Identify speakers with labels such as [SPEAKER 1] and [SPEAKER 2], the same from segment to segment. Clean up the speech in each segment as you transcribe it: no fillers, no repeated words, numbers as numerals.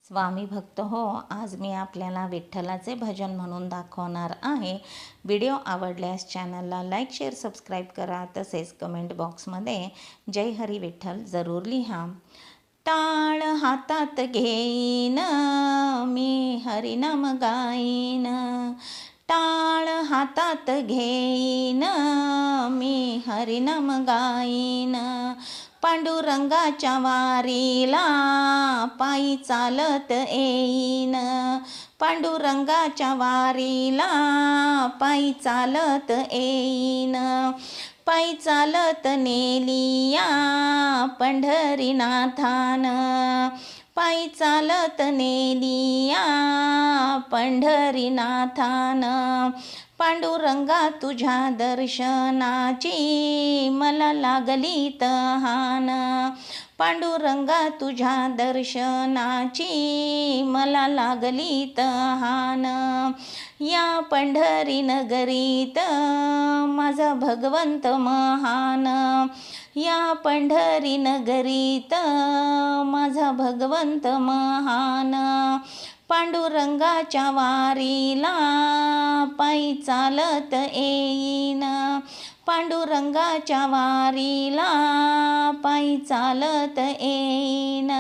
[SPEAKER 1] स्वामी भक्त हो, आज मी आपल्याला विठ्ठलाचे भजन म्हणून दाखवणार आहे. व्हिडिओ आवडल्यास चॅनलला लाईक, शेअर, सबस्क्राईब करा. तसेच कमेंट बॉक्समध्ये जय हरी विठ्ठल जरूर लिहा. टाळ हातात घेईन मी हरिनाम गाईन, टाळ हातात घेईन मी हरिनाम गाईन. पांडुरंगाच्या वारीला पायी चालत येईन, पांडुरंगाच्या वारीला पायी चालत येईन. पायी चालत नेलिया पंढरीनाथान, पायी चालत नेलिया पंढरीनाथान. पांडुरंगा तुझ्या दर्शनाची मला लागली तहान, पांडुरंगा तुझ्या दर्शनाची मला लागली तहान. या पंढरी नगरीत माझा भगवंत महान, या पंढरी नगरीत माझा भगवंत महान. पांडुरंगाच्या वारीला पायी चालत येईन, पांडुरंगाच्या वारीला पायी चालत येईन.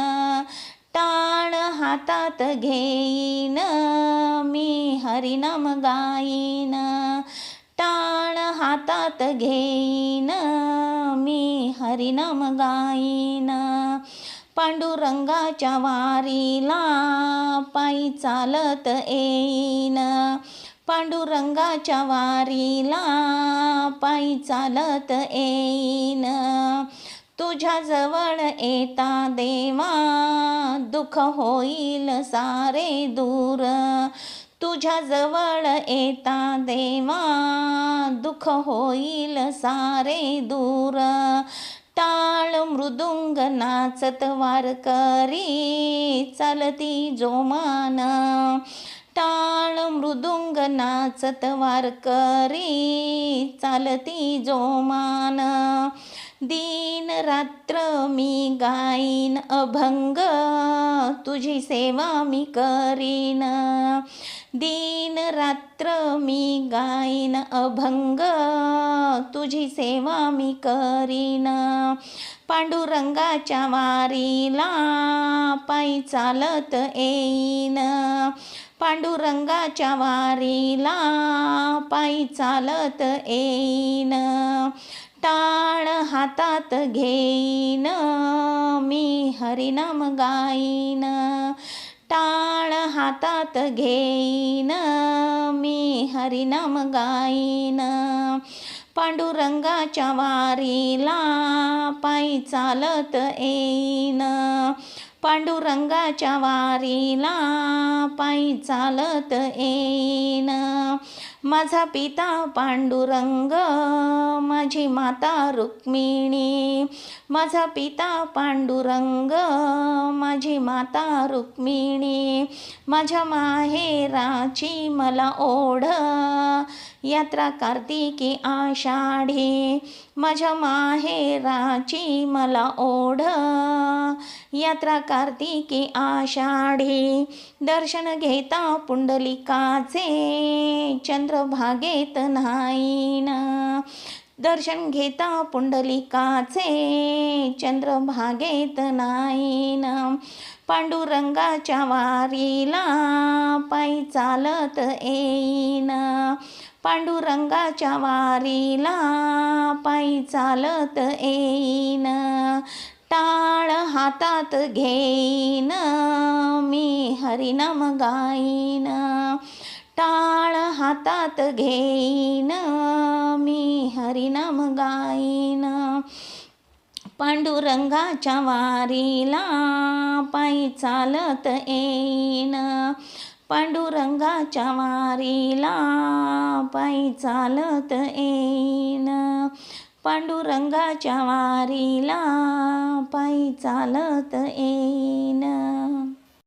[SPEAKER 1] टाळ हातात घेईन मी हरिनाम गाईन, टाळ हातात घेईन मी हरिनाम गाईन. पांडुरंगाच्या वारीला पायी चालत येईन, पांडुरंगाच्या वारीला पायी चालत येईन. तुझ्या जवळ येता देवा दुःख होईल सारे दूर, तुझ्या जवळ येता देवा दुःख होईल सारे दूर. टाळ मृदुंग नाचत वारकरी चालती जोमान, टाळ मृदुंग नाचत वारकरी चालती जोमान. दिन रात्र मी गाईन अभंग तुझी सेवा मी करीन, दिन रात्र मी गाईन अभंग तुझी सेवा मी करीन. पांडुरंगाच्या वारीला पायी चालत येईन, पांडुरंगाच्या वारीला पायी चालत येईन. टाळ हातात घेईन मी हरिनाम गाईन, टाळ हातात घेईन मी हरिनाम गाईन. पांडुरंगाच्या वारीला पायी चालत येईन, पांडुरंगाच्या वारीला पायी चालत येईन. माझा पिता पांडुरंग माझी माता रुक्मिणी, माझा पिता पांडुरंग माझी माता रुक्मिणी. माझ्या माहेराची मला ओढ यात्रा कार्तिकी आषाढी, माझ्या माहेराची मला ओढ यात्रा कार्तिकी आषाढी. दर्शन घेता पुंडलिकाचे चंद्रभागेत न्हाईन, दर्शन घेता पुंडलिकाचे चंद्रभागेत न्हाईन. पांडुरंगाच्या वारीला पायी चालत येईन, पांडुरंगाच्या वारीला पायी चालत येईन. टाळ हातात घेईन मी हरिनाम गाईन, टाळ हातात घेईन मी हरिनाम गाईन. पांडुरंगाच्या वारीला पायी चालत येईन, पांडुरंगाच्या वारीला पायी चालत येईन. पांडुरंगाच्या वारीला पायी चालत येईन.